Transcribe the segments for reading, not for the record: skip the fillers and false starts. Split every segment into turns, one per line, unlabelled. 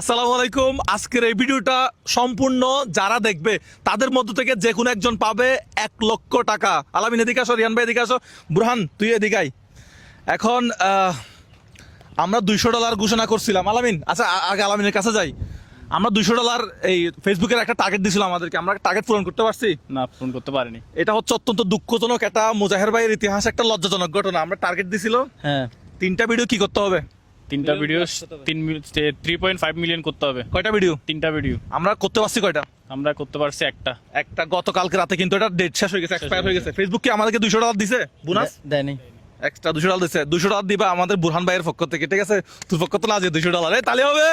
আসসালামু আলাইকুম। আজকের এই ভিডিওটা সম্পূর্ণ যারা দেখবে তাদের মধ্য থেকে যে কোনো একজন পাবে 1,00,000 টাকা। আলামিন এদিকে আসো, রিয়ান ভাই এদিকে আসো, বুরহান তুই এদিকে আয়। এখন আমরা $200 ঘোষণা করছিলাম। আলামিন, আচ্ছা আগে আলামিনের কাছে যাই। আমরা $200 এই ফেসবুকের একটা টার্গেট দিয়েছিলাম আমাদেরকে, আমরা টার্গেট পূরণ করতে পারছি
না, পূরণ করতে পারিনি।
এটা হচ্ছে অত্যন্ত দুঃখজনক, এটা মুজাহের ভাইয়ের ইতিহাসে একটা লজ্জাজনক ঘটনা। আমরা টার্গেট দিছিল
হ্যাঁ,
3টা ভিডিও কি করতে হবে,
3টা ভিডিও 3.5 মিলিয়ন করতে হবে।
কয়টা ভিডিও
3টা ভিডিও
আমরা করতে পারছি, কয়টা?
আমরা করতে পারছি একটা।
একটা গতকালকে রাতে, কিন্তু এটা ডেট শেষ হয়ে গেছে, এক্সপায়ার হয়ে গেছে। ফেসবুক কি আমাদেরকে $200 দিছে বোনাস?
দেয়নি।
এক্সট্রা $200 দিছে। $200 দিবা আমাদের বুরহান ভাইয়ের পক্ষ থেকে, ঠিক আছে? তোর পক্ষ তো না যে $200, তাহলে হবে।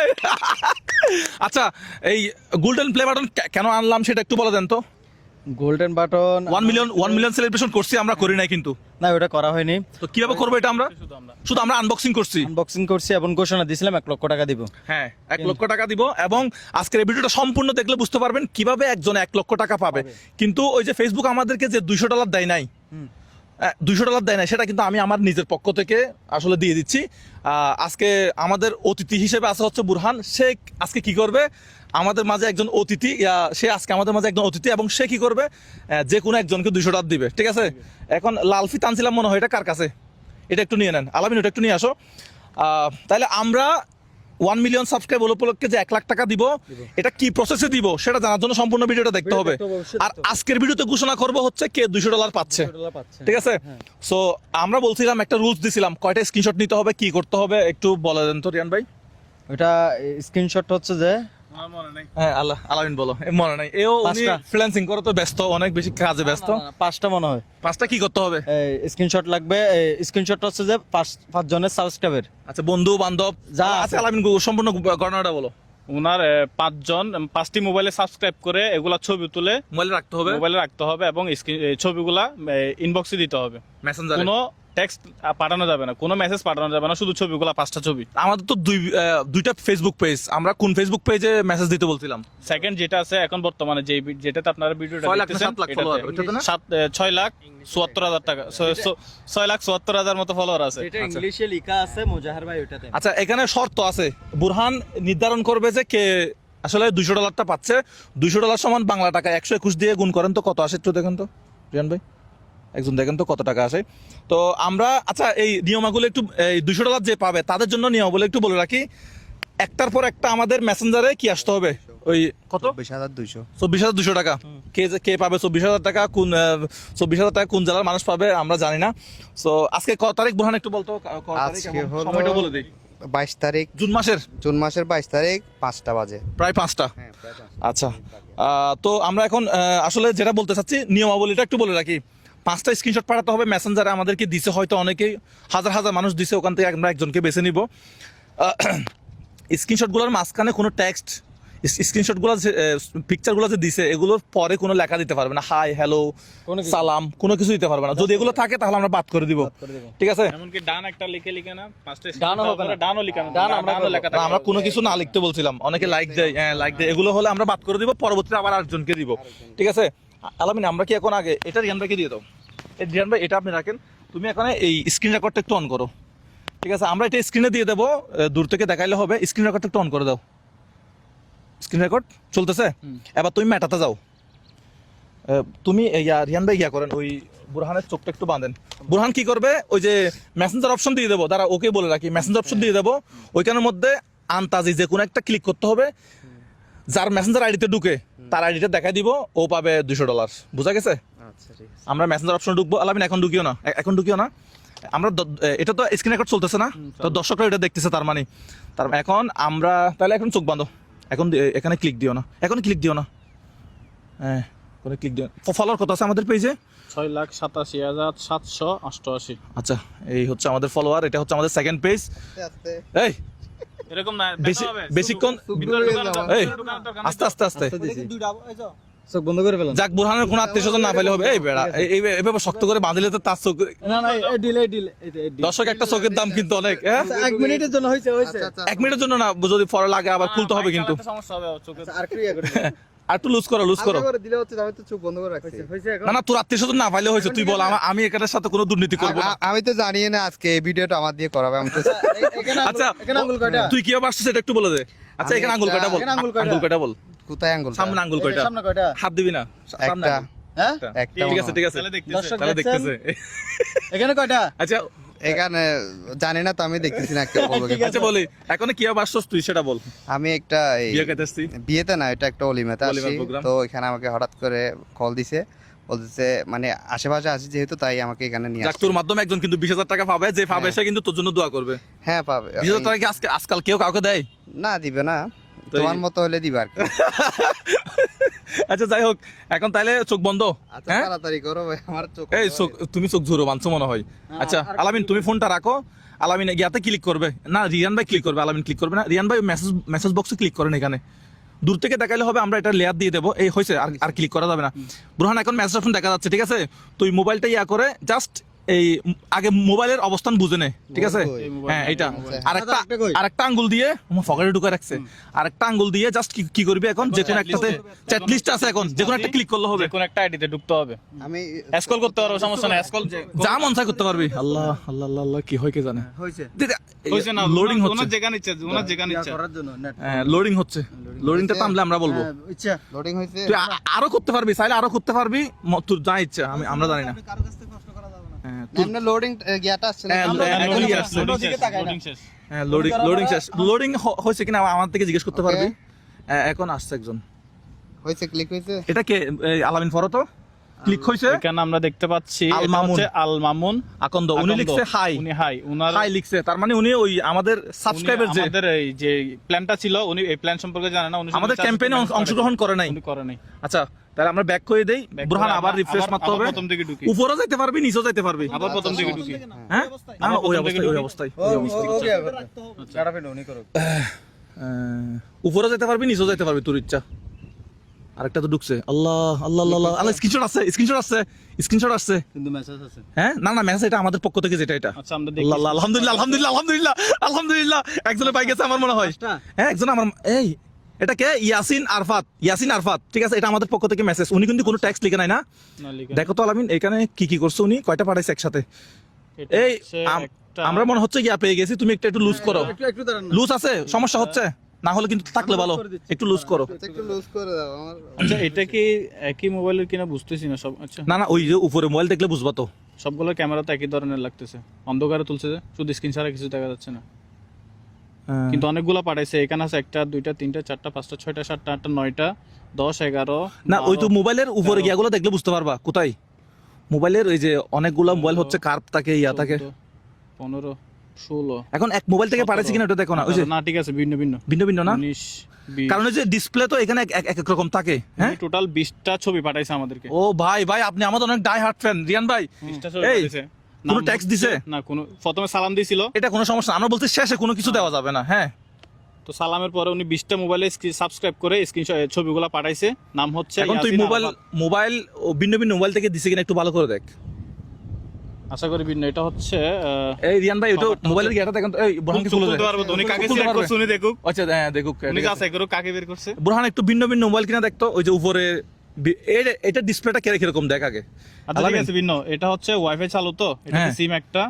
আচ্ছা, এই গোল্ডেন প্লে বাটন কেন আনলাম সেটা একটু বলে দেন তো।
গোল্ডেন বাটন
1 মিলিয়ন সেলিব্রেশন করছি আমরা, করি নাই কিন্তু।
না, ওটা করা হয়নি।
তো কিভাবে করবো এটা? আমরা শুধু আমরা আনবক্সিং করছি,
আনবক্সিং করছি এবং ঘোষণা দিয়েছিলাম 1,00,000 টাকা দিব।
হ্যাঁ 1,00,000 টাকা দিব। এবং আজকের এই ভিডিওটা সম্পূর্ণ দেখলে বুঝতে পারবেন কিভাবে একজন 1,00,000 টাকা পাবে। কিন্তু ওই যে ফেসবুক আমাদেরকে যে $200 দেয় নাই, $200 দেয় নাই, সেটা কিন্তু আমি আমার নিজের পক্ষ থেকে আসলে দিয়ে দিচ্ছি। আজকে আমাদের অতিথি হিসেবে আছে হচ্ছে বুরহান। সে আজকে কি করবে, আমাদের মাঝে একজন অতিথি, সে আজকে আমাদের মাঝে একজন অতিথি, এবং সে কি করবে, যে কোনো একজনকে $200 দিবে, ঠিক আছে? এখন লালফি টানছিলাম মনে হয়, এটা কার কাছে? এটা একটু নিয়ে নেন আলামিন, ওটা একটু নিয়ে আসো। তাহলে আমরা 1 মিলিয়ন সাবস্ক্রাইব উপলক্ষে যে 1,00,000 টাকা দিব, এটা কি প্রসেসে দিব সেটা জানার জন্য সম্পূর্ণ ভিডিওটা দেখতে হবে। আর আজকের ভিডিওতে ঘোষণা করব হচ্ছে কে $200 পাচ্ছে, ঠিক আছে? সো আমরা বলছিলাম, একটা রুলস দিছিলাম, কয়টা স্ক্রিনশট নিতে হবে, কি করতে হবে একটু বলে দেন তো রিয়ান ভাই।
ওটা স্ক্রিনশট হচ্ছে যে
হ্যাঁ আলামিন বলো। মনে নাই, এও ফ্রিল্যান্সিং করে তো ব্যস্ত, অনেক বেশি কাজে ব্যস্ত।
5টা মনে হয়।
5টা কি করতে হবে?
স্ক্রিনশট লাগবে। স্ক্রিনশট হচ্ছে যে 5 জনের সাবস্ক্রাইবার।
আচ্ছা, বন্ধু বান্ধব যা আছে, আলামিন সম্পূর্ণ ঘটনাটা বলো।
ওনার 5 জন 5টি মোবাইলে সাবস্ক্রাইব করে এগুলা ছবি তুলে মোবাইলে রাখতে হবে এবং ছবিগুলা ইনবক্সে দিতে হবে।
মেসেঞ্জারে
কোনো টেক্সট পাঠানো যাবে না, কোনো মেসেজ পাঠানো যাবে না, শুধু ছবিগুলা 5টা ছবি।
আমাদের তো দুইটা ফেসবুক পেজ, আমরা কোন ফেসবুক পেজে মেসেজ দিতে বলছিলাম?
সেকেন্ড যেটা আছে এখন বর্তমানে যেটাতে আপনারা ভিডিওটা
6 লাখ
দেখতেছেন,
7 লাখ ফলোয়ার, ওইটাতে না?
6,74,000 টাকা, 6,74,000 মতো ফলোয়ার আছে।
এটা ইংলিশে লেখা আছে মুজাহির ভাই ওটাতে।
আচ্ছা, এখানে শর্ত আছে, বুরহান নির্ধারণ করবে যে কে আসলে $200 পাচ্ছে। $200 সমান বাংলা টাকা 121 দিয়ে গুণ করেন তো কত আসে, একটু দেখেন তো রিয়ান ভাই, একজন দেখেন তো কত টাকা আসে। তো আমরা, আচ্ছা এই নিয়মাগুলো একটু, এই $200 যে পাবে তাদের জন্য নিয়মাগুলো একটু বলে রাখি। একটার পর একটা আমাদের মেসেঞ্জারে কি আসতে হবে, ওই কত 24,200 টাকা। কে পাবে 24,000 টাকা, কোন 24,000 টাকা কোন জেলার মানুষ পাবে আমরা জানি না। সো আজকে কত তারিখ বুরহান একটু বলতো,
আজকে হলো
সময়টা বলে দিই।
22 তারিখ,
জুন মাসের
22 তারিখ 5টা বাজে।
প্রায় 5টা। আচ্ছা, তো আমরা এখন আসলে যেটা বলতে চাচ্ছি, নিয়মাবলীটা একটু বলে রাখি। 5টা স্ক্রিনশট পাঠাতে হবে মেসেঞ্জারে, আমাদেরকে দিছে হয়তো অনেকেই, হাজার হাজার মানুষ দিছে, ওখান থেকে আমরা একজনকে বেছে নিব। স্ক্রিনশটগুলোর মাঝখানে কোনো টেক্সট, স্ক্রিনশটগুলো পিকচারগুলো যে দিছে এগুলোর পরে কোনো লেখা দিতে পারবে না, হাই হ্যালো সালাম কোনো কিছু দিতে পারবে না। যদি এগুলো থাকে তাহলে আমরা বাদ করে দিব, ঠিক আছে?
এমনকি ডান একটা লিখে না, 5টা
ডানও হবে না,
ডানও লেখা না,
ডানও লেখা
না, আমরা কোনো কিছু না লিখতে বলছিলাম, অনেকে লাইক দেয়, লাইক দেয়, এগুলো হলে আমরা বাদ করে দিব, পরবর্তীতে আবার আরেকজনকে দিব, ঠিক আছে? আলামিন, আমরা কি এখন আগে এটা রিয়ান ভাইকে দিয়ে দাও। রিয়ান ভাই এটা আপনি রাখেন, তুমি এখানে এই স্ক্রিন রেকর্ডটা একটু অন করো, ঠিক আছে? আমরা এটা স্ক্রিনে দিয়ে দেবো, দূর থেকে দেখাইলে হবে। স্ক্রিন রেকর্ডটা একটু অন করে দাও। স্ক্রিন রেকর্ড চলতেছে, এবার তুমি মেটাতে যাও। তুমি রিয়ান ভাই করেন, ওই বুরহানের চোখটা একটু বাঁধেন। বুরহান কি করবে, ওই যে মেসেঞ্জার অপশন দিয়ে দেবো, তারা ওকে বলে রাখি, মেসেঞ্জার অপশন দিয়ে দেবো, ওইখানের মধ্যে আন্তাজি যে কোনো একটা ক্লিক করতে হবে, যার মেসেঞ্জার আইডিতে ঢুকে তার আইডিটা দেখাই দিব, ও পাবে $200। বুঝা গেছে? আমরা মেসেঞ্জার অপশন ঢুকবো। আলামিন এখন ঢুকিও না, আমরা এটা তো স্ক্রিন রেকর্ড চলতেছে না, তো দর্শকরা এটা দেখতেছে, তার মানে এখন আমরা তাহলে এখন চোখ বাঁধো, এখন এখানে ক্লিক দিও না, এখন ক্লিক দিও না, হ্যাঁ কোনো ক্লিক দিও। ফলোয়ার কত আছে আমাদের পেজে?
6,87,788।
আচ্ছা, এই হচ্ছে আমাদের ফলোয়ার, এটা হচ্ছে আমাদের সেকেন্ড পেজ। এই
এরকম না,
বেশিক্ষণ, এই আস্তে আস্তে আস্তে
চোখ বন্ধ করে ফেলেন।
যাক, বুরহানের কোনো আত্মীয়স্বজন না পেলে হবে। এই বেড়া এইভাবে শক্ত করে বাঁধলে তো তার চোখ,
না ডিলে
দর্শক একটা চোখের দাম কিন্তু অনেক।
1 মিনিটের জন্য হইছে
1 মিনিটের জন্য না, যদি পরে লাগে আবার খুলতে হবে কিন্তু।
সমস্যা হবে চোখে।
আর ক্রিয়া করে
আর একটু লুজ করো
দিলে হচ্ছে, আমি তো চোখ বন্ধ করে রাখছি।
হইছে এখন।
না তোর আত্মীয়স্বজন না পাইলে হয়েছে, তুই বল, আমি এখানের সাথে কোনো দুর্নীতি করবো না।
আমি তো জানি না আজকে এই ভিডিওটা আমার দিয়ে করাবে। আমি তো
আচ্ছা,
এখানে আঙ্গুল কয়টা?
তুই কি আবার আসছিস এটা একটু বলে দে। আচ্ছা
আমি
এখানে আঙ্গুল কয়টা বল,
এখানে আঙ্গুল কয়টা?
আঙ্গুল কয়টা বল,
কোথায় আঙ্গুল?
সামনে আঙ্গুল কয়টা,
সামনে কয়টা?
হাত দিবি না, সামনে
একটা।
আঙ্গুল।
হ্যাঁ
একটা
ঠিক আছে ঠিক আছে,
তাহলে দেখতেছে।
দর্শক
তাহলে
দেখছেন?
দেখতেছে।
এখানে কয়টা?
আচ্ছা
এখানে জানি না তো, আমি দেখতেছি না একটা বলবো কি।
আচ্ছা বলি এখন কি আসছস তুই সেটা বল।
আমি একটা
বিয়ে খাইতেছি,
বিয়েতে না, এটা একটা অলিমাতে
অলিমার
আসি।
program।
তো এখানে আমাকে হঠাৎ করে কল দিছে, বলতেছে মানে আশেপাশে আছি যেহেতু, তাই আমাকে এখানে নিয়ে
যাক
আসছে।
তোর মাধ্যমে একজন কিন্তু 20,000 টাকা পাবে, যে পাবে সে কিন্তু তোর জন্য দোয়া করবে।
হ্যাঁ পাবে।
20,000 টাকা কি আজকাল কেউ কাউকে দেয়?
না দিবে না,
তো
তোমার মতো হলে দিবে আর কি।
আচ্ছা যাই হোক, এখন তাইলে চোখ বন্ধ।
আচ্ছা
হ্যাঁ
তাড়াতাড়ি করো ভাই, আমার চোখ।
এই চোখ, তুমি চোখ ঝুরো বানছো মনে হয়। আচ্ছা আলামিন তুমি ফোনটা রাখো, আলামিন ইয়াতে ক্লিক করবে না, রিয়ান ভাই ক্লিক করবে, আলামিন ক্লিক করবে না। রিয়ান ভাই মেসেজ বক্সে ক্লিক করেন, এখানে দূর থেকে দেখাইলে হবে, আমরা এটা লেয়ার দিয়ে দেবো। এই হয়েছে, আর ক্লিক করা যাবে না। বুরহান এখন মেসেজ অপশন দেখা যাচ্ছে, ঠিক আছে? তুই মোবাইলটা ইয়া করে জাস্ট এই আগে মোবাইলের অবস্থান বুঝে নে, ঠিক আছে?
ওই,
হ্যাঁ এইটা
আরেকটা কই?
আরেকটা আঙ্গুল দিয়ে আমার পকেটে ঢুকে রাখছে, আরেকটা আঙ্গুল দিয়ে জাস্ট কি করবি এখন, যে কোনো একটাতে চ্যাট লিস্ট আছে, এখন যে কোনো একটা ক্লিক করলে হবে,
যে কোনো একটা আইডিতে ঢুকতে হবে,
আমি
স্ক্রল করতে পারো, সমস্যা নাই, স্ক্রল
যা মন চায় করতে পারবি। আল্লাহ আল্লাহ আল্লাহ আল্লাহ, কি হয় কে জানে।
হইছে
হইছে না,
লোডিং হচ্ছে,
ওনার জায়গা নিচ্ছে, ওনার জায়গা নিচ্ছে।
করার জন্য নেট।
হ্যাঁ লোডিং হচ্ছে, লোডিংটা থামলে আমরা বলবো।
হ্যাঁ, ইচ্ছা
লোডিং হয়েছে।
তুই আরো করতে পারবি, চাইলে আরো করতে পারবি, তোর যা ইচ্ছা, আমরা জানি না।
কারো কাছ থেকে কষ্ট করা যাবে না।
হ্যাঁ,
এমনি লোডিং গিয়াটা আসছে না।
হ্যাঁ,
আমরা
এখন
লোডিং
কি
শেষ,
আসছে?
লোডিং শেষ, লোডিং শেষ।
হ্যাঁ লোডিং শেষ, লোডিং হয়েছে কিনা আমার থেকে জিজ্ঞেস করতে পারবি। এখন আসছে একজন,
হয়েছে, ক্লিক হয়েছে।
এটা কে? আলামিন ফরো তো, ক্লিক হয়েছে।
এখানে আমরা দেখতে পাচ্ছি
আল
এটা
মামুন।
হচ্ছে আল মামুন
আকন্দ, উনি
আকন্দ।
লিখছে হাই,
উনি হাই, উনার
হাই লিখছে, তার মানে উনি ওই আমাদের সাবস্ক্রাইবার, যে
আমাদের এই যে প্ল্যানটা ছিল, উনি এই প্ল্যান সম্পর্কে জানে না, উনি শুধু
আমাদের
চাচ্ছে
ক্যাম্পেইনে
payment
অংশগ্রহণ করে নাই।
উনি করে নাই।
আচ্ছা তাহলে আমরা ব্যাক করে দেই,
Back
বুরহান
করে
আবার
আমরা
রিফ্রেশ মারতে
আবার
হবে,
প্রথম দিকে ঢুকি,
উপরও যাইতে পারবি, নিচেও যাইতে পারবি।
আবার প্রথম দিকে ঢুকি।
হ্যাঁ না, না, ওই
প্রথম থেকে
অবস্থায়,
ঢুকি।
ওই অবস্থায়,
ও কি করবে? কাটা ফেলো উনি করুক।
উপরও যেতে পারবি, নিচেও যেতে পারবি, তোর ইচ্ছা। আরেকটা তো ঢুকছে, আল্লাহ আল্লাহ আল্লাহ আল্লাহ, স্ক্রিনশট আছে, স্ক্রিনশট আসছে।
কিন্তু মেসেজ আছে।
হ্যাঁ না না, মেসেজ এটা আমাদের পক্ষ থেকে, যেটা এটা।
আচ্ছা আমরা
আল্লাহ আল্লাহ, আলহামদুলিল্লাহ আলহামদুলিল্লাহ আলহামদুলিল্লাহ আলহামদুলিল্লাহ, একজনে পাই গেছে আমার মনে হয়। হ্যাঁ একজন আমার, এই এটা কে? ইয়াসিন আরফাত, ঠিক আছে? এটা আমাদের পক্ষ থেকে মেসেজ, উনি কিন্তু কোনো ট্যাক্স লিখে নাই না। দেখো তো আলামিন এখানে কি করছে, উনি কয়টা পাঠাইছে একসাথে। এই আমরা মনে হচ্ছে ইয়া পেয়ে গেছি, তুমি একটু লুজ করো।
একটু দাঁড়ান না।
লুজ আছে, সমস্যা হচ্ছে না হলে কিন্তু থাকলে ভালো, একটু লুজ করো।
একটু লুজ করে দাও আমার।
আচ্ছা এটা কি একই মোবাইলের কিনা বুঝতেছি না সব। আচ্ছা
না না, ওই যে উপরে মোবাইল দেখলে বুঝবা তো।
সবগুলো ক্যামেরা তো একই ধরনের লাগতেছে, অন্ধকারে তুলছে যে, শুধু স্ক্রিন ছাড়া কিছু দেখা যাচ্ছে না, কিন্তু অনেকগুলো পাঠাইছে। এখানে আছে 1টা 2টা 3টা 4টা 5টা 6টা 7টা 8টা 9টা 10 11
না ওই তো মোবাইলের উপরে গিয়াগুলো দেখলে বুঝতে পারবা কোথায়। মোবাইলের ওই যে অনেকগুলা মোবাইল হচ্ছে কার্ভ থাকে, ইয়া থাকে।
15 16
এখন এক মোবাইল থেকে পাঠাইছি কিনা ওটা দেখো না, ওই যে
না ঠিক আছে, ভিন্ন ভিন্ন
ভিন্ন ভিন্ন না,
19 20
কারণ ওই যে ডিসপ্লে তো এখানে এক এক রকম থাকে। হ্যাঁ
টোটাল 20টা ছবি পাঠাইছে আমাদেরকে।
ও ভাই আপনি আমাদের অনেক ডাই হার্ট ফ্যান, রিয়ান ভাই।
20টা ছবি
এই,
পাঠাইছে।
কোনো
নাম
ট্যাক্স
হচ্ছে-
দিছে?
না কোনো, প্রথমে সালাম দিছিল,
এটা কোনো সমস্যা না, আমরা বলছি শেষে কোনো কিছু দেওয়া যাবে না। হ্যাঁ
তো সালামের পরে উনি 20টা মোবাইলে সাবস্ক্রাইব করে স্ক্রিনশট ছবিগুলো পাঠাইছে। নাম হচ্ছে
এখন তুই
ইয়াসিন
মোবাইল
আরফাত।
মোবাইল ও ভিন্ন ভিন্ন মোবাইল থেকে দিছে কিনা একটু ভালো করে দেখ।
আশা করি ভিন্ন। এটা হচ্ছে
এই রিয়ান ভাই ওটা
ব্যাপারটা
মোবাইলের গিয়াটা দেখেন তো, এই বুরহান কি খুলে
তুলতে পারবো তো, উনি কাকে
খুলতে
সিলেক্ট
পারবে?
করছে উনি দেখুক,
আচ্ছা হ্যাঁ দেখুক,
উনি যাচাই করুক কাকে বের করছে।
বুরহান একটু ভিন্ন ভিন্ন মোবাইল কিনা দেখতো, ওই যে উপরে এটা ডিসপ্লেটা কিরকম দেখ আগে।
আচ্ছা ঠিক আছে ভিন্ন। এটা হচ্ছে ওয়াইফাই চালু তো, এটা
হ্যাঁ।
সিম একটা,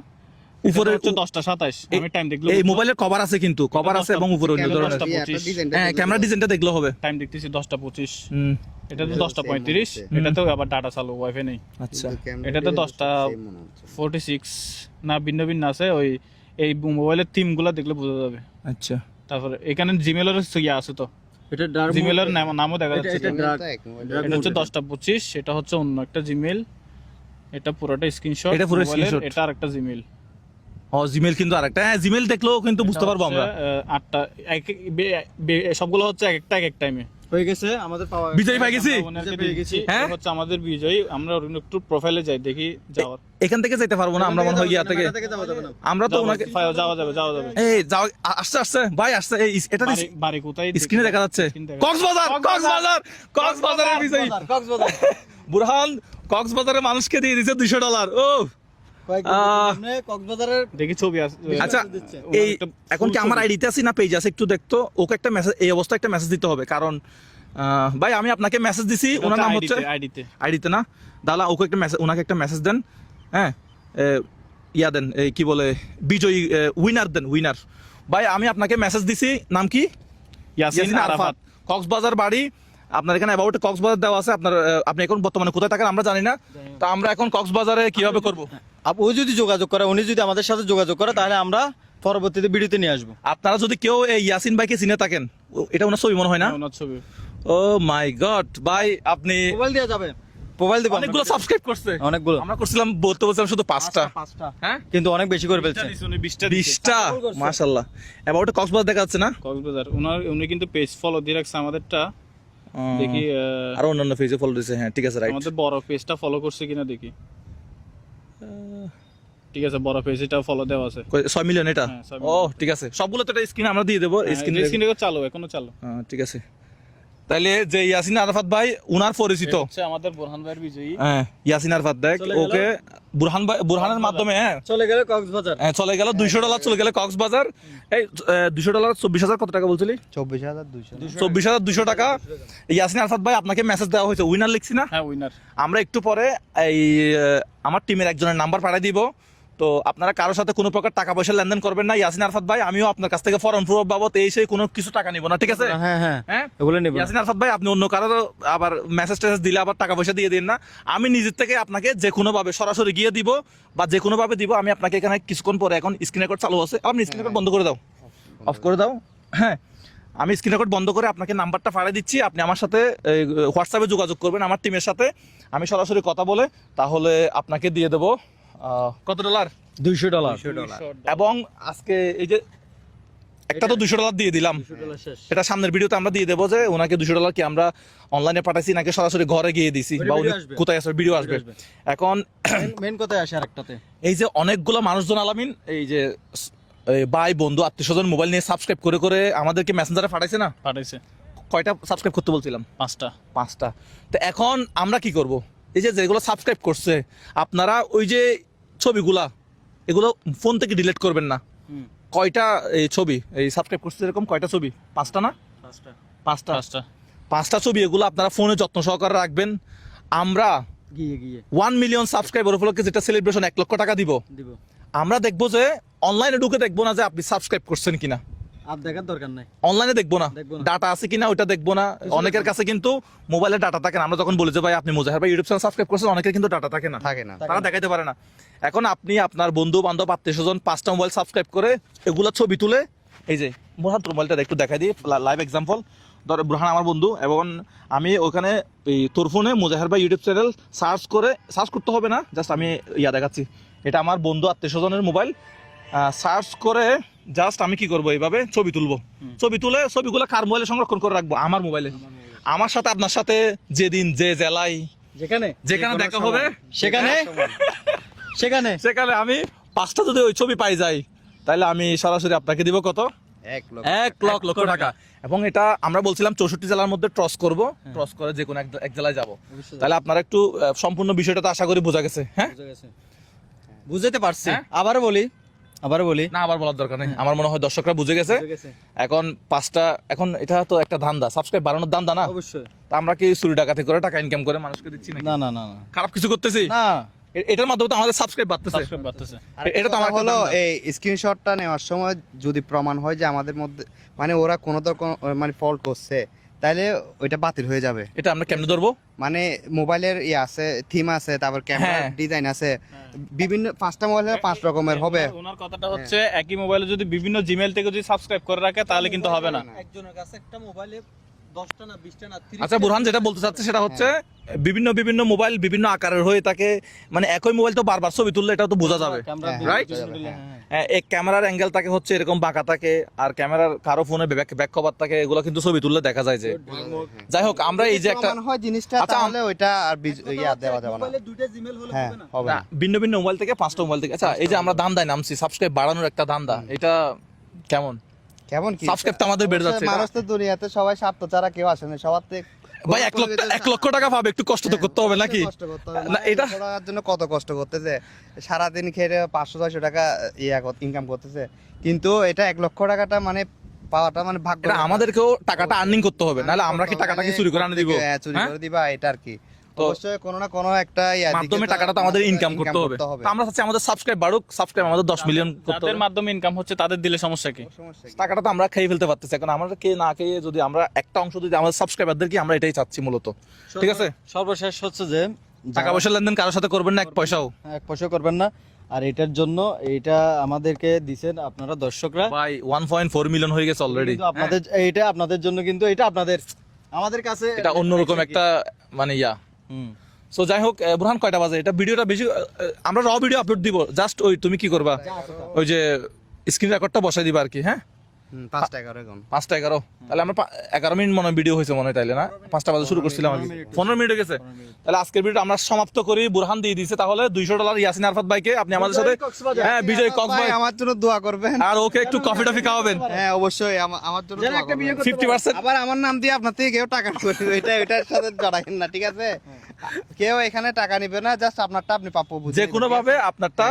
উপরে
উপরে হচ্ছে 10টা 27। আমি টাইম দেখলো,
এই মোবাইলের কভার আছে, কিন্তু কভার আছে এবং উপরে অন্য ধরনের।
10টা
এই একটা
25
ডিজাইনটা
হ্যাঁ ক্যামেরা ডিজাইনটা দেখলে হবে।
টাইম দেখতেছি 10টা 25।
হুম
এটা তো 10টা 35, এটাতেও আবার ডাটা চালু, ওয়াইফাই নেই।
আচ্ছা
এটাতে 10টা 46 না, ভিন্ন ভিন্ন আছে। ওই এই মোবাইলের থিমগুলো দেখলে বোঝা যাবে।
আচ্ছা
তারপরে এখানে জিমেলের ইয়ে আছে তো,
এটা ডার্ক
জিমেলের নামও দেখা যাচ্ছে।
এটা ডার্ক
এটা হচ্ছে 10টা 25, এটা হচ্ছে অন্য একটা জিমেল, এটা পুরোটা স্ক্রিনশট,
এটা পুরো screenshot।
এটা আরেকটা জিমেল।
ও জিমেল কিন্তু আরেকটা, হ্যাঁ জিমেল দেখলেও কিন্তু বুঝতে পারবো আমরা।
8টা সবগুলো হচ্ছে এক এক টাইমে।
হয়ে গেছে আমাদের পাওয়া।
বিজয় পাই গেছি।
আমরা ওনাকে দিয়ে গেছি,
হ্যাঁ?
এটা হচ্ছে আমাদের বিজয়। আমরা ওর একটু প্রোফাইলে যাই, দেখি যাওয়ার।
এখান থেকে যেতে পারবো না আমরা, মনে হয় ইয়া থেকে।
যাওয়া যাবে না।
আমরা তো ওনাকে
যাওয়া যাবে।
এই যাও, আসছে ভাই আসছে, এই এটা
বাড়ি কোথায়
স্ক্রিনে দেখা যাচ্ছে।
Screen দেখা
কক্সবাজারের বিজয়
কক্সবাজার।
বুরহান কক্সবাজারের মানুষকে দিয়ে দিয়েছে $200। ও
কক্সবাজারের
দেখি ছবি আছে।
আচ্ছা এই এখন কি আমার আইডিতে আছে না পেজ আছে একটু দেখতো, ওকে একটা মেসেজ, এই অবস্থায় একটা মেসেজ দিতে হবে। কারণ ভাই আমি আপনাকে মেসেজ দিছি, ওনার নাম হচ্ছে আইডিতে না, দাদা ওকে একটা মেসেজ, ওনাকে একটা মেসেজ দেন। হ্যাঁ ইয়া দেন, এই কি বলে বিজয়ী উইনার দেন, উইনার। ভাই আমি আপনাকে মেসেজ দিছি, নাম কি?
ইয়াসিন আরাফাত।
কক্সবাজার বাড়ি, আপনার এখানে অ্যাবাউট কক্সবাজার দেওয়া আছে। আপনার আপনি এখন বর্তমানে কোথায় থাকেন আমরা জানি না, তো আমরা এখন কক্সবাজারে কিভাবে করব?
ও যদি যোগাযোগ করে, উনি যদি আমাদের সাথে যোগাযোগ করে, তাহলে আমরা পরবর্তীতে ভিডিওতে নিয়ে আসবো।
আপনারা যদি কেউ এই ইয়াসিন ভাইকে চিনে থাকেন, এটা ওনার ছবি মনে হয় না?
ওনার ছবি।
ও মাই গড ভাই, আপনি
মোবাইল দেওয়া যাবে, মোবাইল দেবো।
অনেকগুলো সাবস্ক্রাইব করছে।
অনেকগুলো
আমরা করছিলাম বলছিলাম শুধু 5টা, হ্যাঁ
কিন্তু অনেক বেশি করে ফেলছে।
20টা, মাশাআল্লাহ। অ্যাবাউট কক্সবাজার দেখা যাচ্ছে না?
কক্সবাজার উনি কিন্তু পেজ ফলো দিয়ে রাখছে আমাদেরটা, দেখি
আর অন্যান্য পেজে ফলো দিয়েছে। হ্যাঁ ঠিক আছে, রাইট।
আমাদের বড় পেজটা ফলো করছে কিনা দেখি। ঠিক আছে, বড় পেজটা ফলো দেওয়া আছে।
6 মিলিয়ন এটা?
হ্যাঁ, 6
ও ঠিক আছে, সবগুলো তো এটা স্ক্রিন আমরা দিয়ে দেবো। স্ক্রিন
স্ক্রিনে চালু, এখনো চালু।
ঠিক আছে। তাইলে যে ইয়াসিন আরাফাত ভাই উনার পরিচিত,
হচ্ছে আমাদের বোরহান ভাইয়ের বিজয়ী।
হ্যাঁ ইয়াসিন আরাফাত দেখ,
চলে গেল।
ওকে বুরহান ভাই, বুরহানের মাধ্যমে হ্যাঁ
চলে গেলে কক্সবাজার।
চলে গেল $200 চলে গেলে কক্সবাজার। এই $200 24,000 কত টাকা বলছিলি?
24,200।
24,200 টাকা। ইয়াসিন আরাফাত ভাই আপনাকে মেসেজ দেওয়া হয়েছে, উইনার লিখছি না?
হ্যাঁ, উইনার।
আমরা একটু পরে এই আমার টিমের একজনের নাম্বার পাঠিয়ে দিব। তো আপনারা কারোর সাথে কোনো প্রকার টাকা পয়সা লেনদেন করবেন না। ইয়াসিন আরাফাত ভাই, আমিও আপনার কাছ থেকে ফরেন প্রুফ বাবদ এই সেই কোনো কিছু টাকা নিব না, ঠিক আছে?
হ্যাঁ হ্যাঁ,
হ্যাঁ
এগুলো নেব।
ইয়াসিন আরাফাত ভাই, আপনি অন্য কারো আবার মেসেজ টেসেজ দিলে আবার টাকা পয়সা দিয়ে দিন না। আমি নিজের থেকে আপনাকে যে কোনো ভাবে সরাসরি গিয়ে দিব বা যে কোনো ভাবে দিব। আমি আপনাকে এখানে কিছুক্ষণ পরে, এখন স্ক্রিন রেকর্ড চালু আছে, আপনি স্ক্রিন রেকর্ড বন্ধ করে দাও, অফ করে দাও। হ্যাঁ, আমি স্ক্রিন রেকর্ড বন্ধ করে আপনাকে নাম্বারটা পাঠিয়ে দিচ্ছি। আপনি আমার সাথে হোয়াটসঅ্যাপে যোগাযোগ করবেন আমার টিমের সাথে। আমি সরাসরি কথা বলে তাহলে আপনাকে দিয়ে দেবো কত ডলার?
$200।
এবং আজকে এই যে একটা তো $200 দিয়ে দিলাম,
শেষ।
এটা সামনের ভিডিওতে আমরা দিয়ে দেবো যে ওনাকে $200 কি আমরা অনলাইনে পাঠাইছি নাকি সরাসরি ঘরে গিয়ে দিছি, বা উনি
ভিডিও আসবে।
কোথায় আসবে, ভিডিও আসবে। এখন
মেন কথায় আসে আরেকটাতে।
এই যে অনেকগুলো মানুষজন আলামিন, এই যে ভাই বন্ধু আত্মীয় স্বজন মোবাইল নিয়ে সাবস্ক্রাইব করে করে আমাদেরকে মেসেঞ্জারে পাঠাইছে না?
পাঠাইছে
কয়টা সাবস্ক্রাইব করতে বলছিলাম?
5টা।
তো এখন আমরা কি করব? এই যে যেগুলো সাবস্ক্রাইব করছে, আপনারা ওই যে ছবিগুলা এগুলো ফোন থেকে ডিলিট করবেন না। কয়টা এই ছবি এই সাবস্ক্রাইব করছে, এরকম কয়টা ছবি? 5টা না? 5টা ছবি, এগুলো আপনারা ফোনে যত্ন সহকারে রাখবেন। আমরা
গিয়ে
1 মিলিয়ন সাবস্ক্রাইবার উপলক্ষে যেটা সেলিব্রেশন 1 লক্ষ টাকা দিব, আমরা দেখবো যে অনলাইনে ঢুকে দেখবো না যে আপনি সাবস্ক্রাইব করছেন কিনা,
আর দেখার দরকার নাই।
অনলাইনে দেখবো না,
দেখবো না।
ডাটা আছে কিনা ওটা দেখবো না। অনেকের কাছে কিন্তু মোবাইলে ডাটা থাকে না। আমরা যখন বলি যে ভাই আপনি মুজাহির ভাই ইউটিউব চ্যানেল সাবস্ক্রাইব করছেন, অনেকের কিন্তু ডাটা থাকে না,
থাকে না।
তারা দেখাইতে পারে না। এখন আপনি আপনার বন্ধু বান্ধব আত্মীয় স্বজন 5টা মোবাইল সাবস্ক্রাইব করে এগুলা ছবি তুলে, এই যে বুরহান মোবাইলটা একটু দেখাই দিই, লাইভ এক্সাম্পল। ধর বুরহান আমার বন্ধু, এবং আমি ওখানে এই তোর ফোনে মুজাহির ভাই ইউটিউব চ্যানেল সার্চ করতে হবে না, জাস্ট আমি দেখাচ্ছি। এটা আমার বন্ধু আত্মীয় স্বজনের মোবাইল, সার্চ করে জাস্ট আমি কি করবো, এইভাবে ছবি তুলবো। ছবি তুলে ছবিগুলো কার মোবাইলে সংরক্ষণ করে রাখবো? আমার মোবাইলে। আমার সাথে আপনার সাথে যেদিন যে জেলায় যেখানে দেখা হবে সেখানে আমি 5টা যদি ওই ছবি পাই যাই, তাহলে আমি সরাসরি আপনাকে দিব কত? 1 লক্ষ টাকা। এবং এটা আমরা বলছিলাম 64 জেলার মধ্যে ট্রস করব, ট্রস করে যে কোনো এক জেলায় যাব। তাহলে আপনারা একটু সম্পূর্ণ বিষয়টা তো আশা করি বোঝা গেছে। হ্যাঁ,
বুঝতে পারছি।
হ্যাঁ?
আবারও বলি
না, আবার বলার দরকার নেই, আমার মনে হয় দর্শকরা বুঝে গেছে। এখন 5টা, এখন এটা তো একটা ধান্দা, সাবস্ক্রাইব বাড়ানোর ধান্দা না?
অবশ্যই।
তা আমরা কি চুরি ডাকাতি করে টাকা ইনকাম করে মানুষকে দিচ্ছি নাকি?
না,
খারাপ কিছু করতেছি
না।
এটার মাধ্যমে তো আমাদের সাবস্ক্রাইব বাড়তেছে। এটা তো আমার একটা
হলো
ধান্দা।
এই স্ক্রিনশটটা নেওয়ার সময় যদি প্রমাণ হয় যে আমাদের মধ্যে মানে ওরা কোনো মানে ফল্ট করছে, তাহলে ওইটা বাতিল হয়ে যাবে।
এটা আমরা কেমনে ধরবো?
মানে মোবাইলের আছে, থিম আছে, তারপর ক্যামেরা
হ্যাঁ।
ডিজাইন আছে, বিভিন্ন 5টা মোবাইলে 5 রকমের হবে।
ওনার কথাটা হচ্ছে একই মোবাইলে যদি বিভিন্ন জিমেইল থেকে যদি সাবস্ক্রাইব করে রাখে তাহলে কিন্তু হবে না।
একজনের কাছে একটা মোবাইলে 10টা না 20টা না 30টা।
আচ্ছা, বুরহান যেটা বলতে চাচ্ছে সেটা হচ্ছে বিভিন্ন মোবাইল বিভিন্ন আকারের হয়ে থাকে, মানে একই মোবাইল তো বারবার ছবি তুললে এটা তো বোঝা যাবে, রাইট? এক ক্যামেরার অ্যাঙ্গেল থাকে হচ্ছে এরকম বাঁকা থাকে, আর ক্যামেরার কারো ফোনে ব্যাক কভার থাকে, এগুলো কিন্তু ছবি তুললে দেখা যায় যে। যাই হোক, আমরা এই যে একটা
প্রমাণ হয় জিনিসটা,
আচ্ছা,
তাহলে ওইটা আর দেওয়া যাবে না।
মোবাইলে 2টা জিমেইল হলে
হ্যাঁ,
হবে না।
হবে
না,
না।
ভিন্ন মোবাইল থেকে 5টা মোবাইল থেকে। আচ্ছা, এই যে আমরা ধান্দায় নামছি, সাবস্ক্রাইব বাড়ানোর একটা ধান্দা, এটা কেমন?
কেমন কি
সাবস্ক্রাইব তো আমাদের বেড়ে যাচ্ছে।
মানুষ তো দুনিয়াতে সবাই স্বার্থ ছাড়া কেউ আসে না, সবার থেকে
ভাই 1 লক্ষ টাকা পাবে, একটু কষ্ট তো করতে হবে নাকি?
কষ্ট করতে হবে।
না, এটা
করার জন্য কত কষ্ট করতেছে, সারাদিন খেয়ে 500-600 টাকা ইনকাম করতেছে, কিন্তু এটা 1 লক্ষ টাকাটা মানে পাওয়াটা মানে ভাগ্য।
এটা আমাদেরকেও টাকাটা আর্নিং করতে হবে, নাহলে আমরা কি টাকাটা কি চুরি করে আনে দিব?
চুরি করে দিবা, এটা আর কি
তো
অবশ্যই কোনো না কোনো একটা
মাধ্যমে টাকাটা তো আমাদের ইনকাম করতে হবে। তো আমরা চাচ্ছি আমাদের সাবস্ক্রাইব বাড়ুক, সাবস্ক্রাইব আমাদের 10 মিলিয়ন করতে
যাদের
হবে।
মাধ্যমে ইনকাম হচ্ছে তাদের দিলে সমস্যা কি?
টাকাটা তো আমরা খেয়ে ফেলতে পারতেছি, এখন আমরা কে না খেয়ে যদি আমরা একটা অংশ যদি আমাদের সাবস্ক্রাইবারদেরকে, আমরা এটাই চাচ্ছি মূলত। ঠিক আছে,
সর্বশেষ হচ্ছে যে
টাকা পয়সা লেনদেন কারোর সাথে করবেন না এক পয়সাও।
এক পয়সা করবেন না। আর এটার জন্য এটা আমাদেরকে দিছেন আপনারা দর্শকরা,
ভাই 1.4 মিলিয়ন হয়ে গেছে অলরেডি।
কিন্তু আপনাদের এইটা আপনাদের জন্য, কিন্তু এটা আপনাদের আমাদের কাছে
এটা অন্যরকম একটা মানে ইয়া। সো যাই হোক, বুরহান কয়টা বাজে? এটা ভিডিওটা বেশি আমরা র ভিডিও আপলোড দিব, জাস্ট ওই তুমি কি করবা, ওই যে স্ক্রিন রেকর্ডটা বসাই দিবা আর কি। হ্যাঁ
5টা 11 এখন
5টা 11, তাহলে আমরা 11 মিনিট মনে হয় ভিডিও হয়েছে মনে হয়, তাইলে না 5টা বাজে শুরু করছিলাম আগে, 15 মিনিট হয়ে গেছে। তাহলে আজকের ভিডিওটা আমরা সমাপ্ত করি। বুরহান দিয়ে দিয়েছে তাহলে $200 ইয়াসিন আরাফাত ভাইকে, আপনি আমাদের সাথে হ্যাঁ বিজয়
ভাই
কক্সবাজার,
আমার জন্য দোয়া করবেন।
আর ওকে একটু কফি টফি খাওয়াবেন।
হ্যাঁ অবশ্যই আমার জন্য দোয়া করবেন।
50%।
আবার আমার নাম দিয়ে আপনার থেকে কেউ টাকা করবে, এটার সাথে জড়াইন না, ঠিক আছে? কেউ এখানে টাকা নিবে না, জাস্ট আপনারটা আপনি প্রাপ্য বুঝে
যে
নিবেন,
কোনো
ঠিক আছে?
ভাবে আপনারটা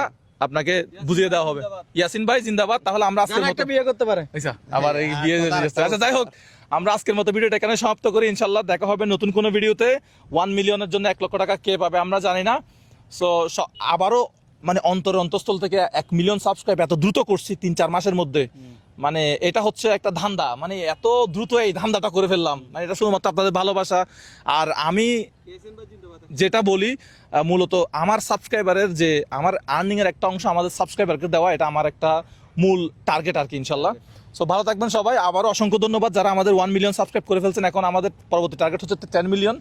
আপনাকে বুঝিয়ে দেওয়া হবে। ইয়াসিন ভাই জিন্দাবাদ। তাহলে আমরা আজকের মতো
একটা বিয়ে করতে পারে।
আচ্ছা, আবার এই বিয়ে আচ্ছা যাই হোক, আমরা আজকের মতো ভিডিওটা এখানে সমাপ্ত করি। ইনশাল্লাহ দেখা হবে নতুন কোনো ভিডিওতে। 1 মিলিয়নের জন্য 1 লক্ষ টাকা কে পাবে আমরা জানি না। সো আবারও মানে অন্তরস্থল থেকে 1 মিলিয়ন সাবস্ক্রাইব এত দ্রুত করছি 3-4 মাসের মধ্যে, মানে এটা হচ্ছে একটা ধান্দা, মানে এত দ্রুত এই ধান্দাটা করে ফেললাম, মানে এটা শুধুমাত্র আপনাদের ভালোবাসা। আর আমি যেটা বলি মূলত আমার সাবস্ক্রাইবারের যে আমার আর্নিং এর একটা অংশ আমাদের সাবস্ক্রাইবারকে দেওয়া, এটা আমার একটা মূল টার্গেট আর কি ইনশাল্লাহ। সো ভালো থাকবেন সবাই। আবারও অসংখ্য ধন্যবাদ যারা আমাদের 1 মিলিয়ন সাবস্ক্রাইব করে ফেলছেন। এখন আমাদের পরবর্তী টার্গেট হচ্ছে 10 মিলিয়ন।